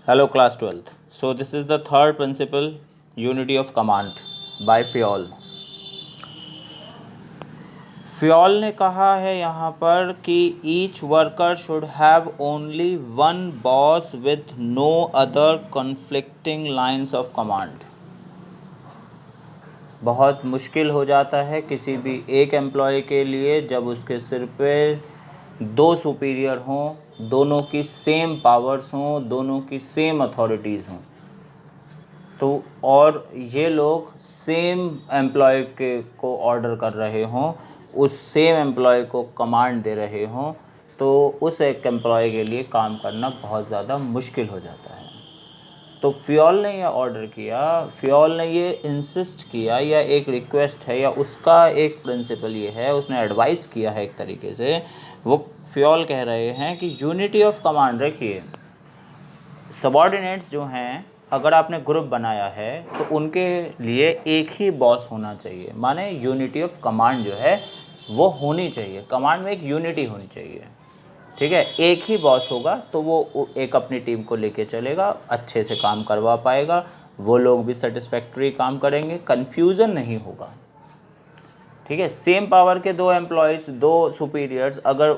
Hello class 12th. So this is the third principle, unity of command by Fayol. Fayol ने कहा है यहाँ पर कि each worker should have only one boss with no other conflicting lines of command. बहुत मुश्किल हो जाता है किसी भी एक एम्प्लॉय के लिए जब उसके सिर पे दो सुपीरियर हों, दोनों की सेम पावर्स हों, दोनों की सेम अथॉरिटीज़ हों, तो और ये लोग सेम एम्प्लॉय के को ऑर्डर कर रहे हों, उस सेम एम्प्लॉय को कमांड दे रहे हों, तो उस एक एम्प्लॉय के लिए काम करना बहुत ज़्यादा मुश्किल हो जाता है। तो फ़ियोल ने यह ऑर्डर किया, फ़ियोल ने ये इंसिस्ट किया, या एक रिक्वेस्ट है या उसका एक प्रिंसिपल ये है, उसने एडवाइस किया है एक तरीके से। वो फ़ियोल कह रहे हैं कि यूनिटी ऑफ कमांड रखिए। सबॉर्डिनेट्स जो हैं, अगर आपने ग्रुप बनाया है तो उनके लिए एक ही बॉस होना चाहिए, माने यूनिटी ऑफ कमांड जो है वो होनी चाहिए, कमांड में एक यूनिटी होनी चाहिए, ठीक है। एक ही बॉस होगा तो वो एक अपनी टीम को लेके चलेगा, अच्छे से काम करवा पाएगा, वो लोग भी सेटिस्फैक्ट्री काम करेंगे, कन्फ्यूज़न नहीं होगा, ठीक है। सेम पावर के दो एम्प्लॉयज़, दो सुपीरियर्स अगर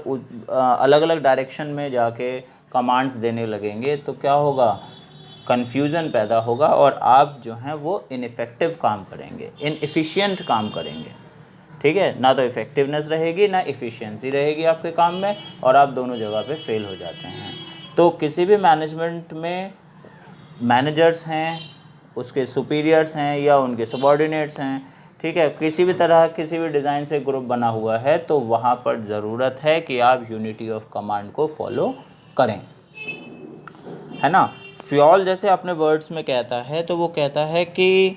अलग अलग डायरेक्शन में जाके कमांड्स देने लगेंगे तो क्या होगा, कन्फ्यूज़न पैदा होगा और आप जो हैं वो इनइफेक्टिव काम करेंगे, इनएफिशिएंट काम करेंगे, ठीक है। ना तो इफ़ेक्टिवनेस रहेगी ना इफ़िशियंसी रहेगी आपके काम में, और आप दोनों जगह पे फेल हो जाते हैं। तो किसी भी मैनेजमेंट में मैनेजर्स हैं, उसके सुपीरियर्स हैं या उनके सबॉर्डिनेट्स हैं, ठीक है, किसी भी तरह किसी भी डिज़ाइन से ग्रुप बना हुआ है तो वहाँ पर ज़रूरत है कि आप यूनिटी ऑफ कमांड को फॉलो करें, है ना। फ़ियोल जैसे अपने वर्ड्स में कहता है, तो वो कहता है कि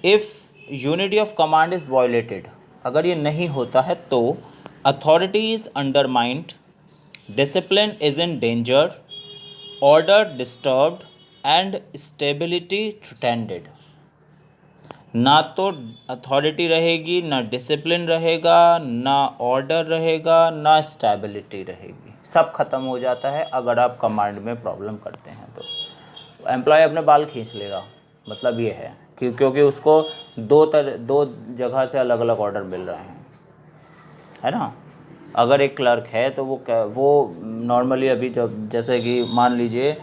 if unity of command is violated, अगर ये नहीं होता है तो authority is undermined, discipline is in danger, order disturbed and stability threatened. ना तो अथॉरिटी रहेगी, ना डिसिप्लिन रहेगा, ना ऑर्डर रहेगा, ना स्टेबिलिटी रहेगी, सब ख़त्म हो जाता है अगर आप कमांड में प्रॉब्लम करते हैं। तो एम्प्लॉय अपने बाल खींच लेगा, मतलब ये है क्योंकि उसको दो जगह से अलग अलग ऑर्डर मिल रहे हैं, है ना। अगर एक क्लर्क है तो वो नॉर्मली अभी जब जैसे कि मान लीजिए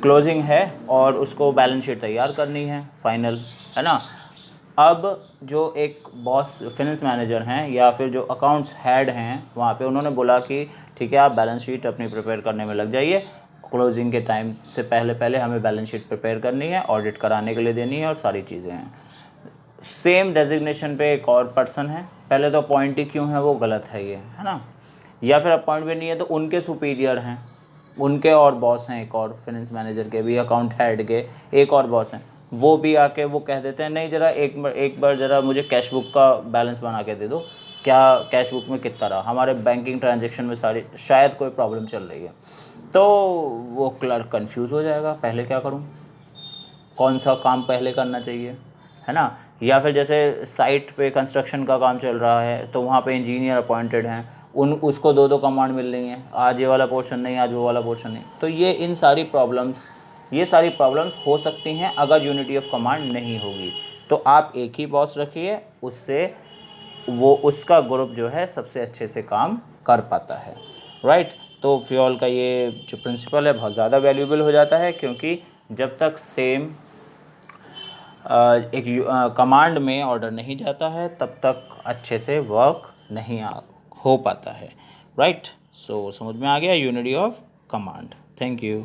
क्लोजिंग है और उसको बैलेंस शीट तैयार करनी है फाइनल, है ना। अब जो एक बॉस फाइनेंस मैनेजर हैं या फिर जो अकाउंट्स हेड हैं वहाँ पे, उन्होंने बोला कि ठीक है आप बैलेंस शीट अपनी प्रिपेयर करने में लग जाइए, क्लोजिंग के टाइम से पहले पहले हमें बैलेंस शीट प्रिपेयर करनी है, ऑडिट कराने के लिए देनी है और सारी चीज़ें हैं। सेम डेजिग्नेशन पे एक और पर्सन है, पहले तो अपॉइंट ही क्यों है, वो गलत है ये, है ना। या फिर अपॉइंट भी नहीं है तो उनके सुपीरियर हैं, उनके और बॉस हैं, एक और फाइनेंस मैनेजर के भी, अकाउंट हेड के एक और बॉस हैं, वो भी आके वो कह देते हैं नहीं ज़रा एक बार ज़रा मुझे कैश बुक का बैलेंस बना के दे दो, क्या कैश बुक में कितना रहा, हमारे बैंकिंग ट्रांजेक्शन में सारी शायद कोई प्रॉब्लम चल रही है। तो वो क्लर्क कंफ्यूज हो जाएगा, पहले क्या करूँ, कौन सा काम पहले करना चाहिए, है ना। या फिर जैसे साइट पे कंस्ट्रक्शन का काम चल रहा है तो वहाँ पे इंजीनियर अपॉइंटेड हैं, उसको दो कमांड मिल रही हैं, आज ये वाला पोर्शन नहीं, आज वो वाला पोर्शन नहीं। तो ये सारी प्रॉब्लम्स हो सकती हैं अगर यूनिटी ऑफ कमांड नहीं होगी। तो आप एक ही बॉस रखिए, उससे वो उसका ग्रुप जो है सबसे अच्छे से काम कर पाता है, राइट। तो फ़ियोल का ये जो प्रिंसिपल है बहुत ज़्यादा वैल्यूएबल हो जाता है, क्योंकि जब तक सेम एक कमांड में ऑर्डर नहीं जाता है तब तक अच्छे से वर्क नहीं हो पाता है, राइट। सो समझ में आ गया unity of command. Thank you.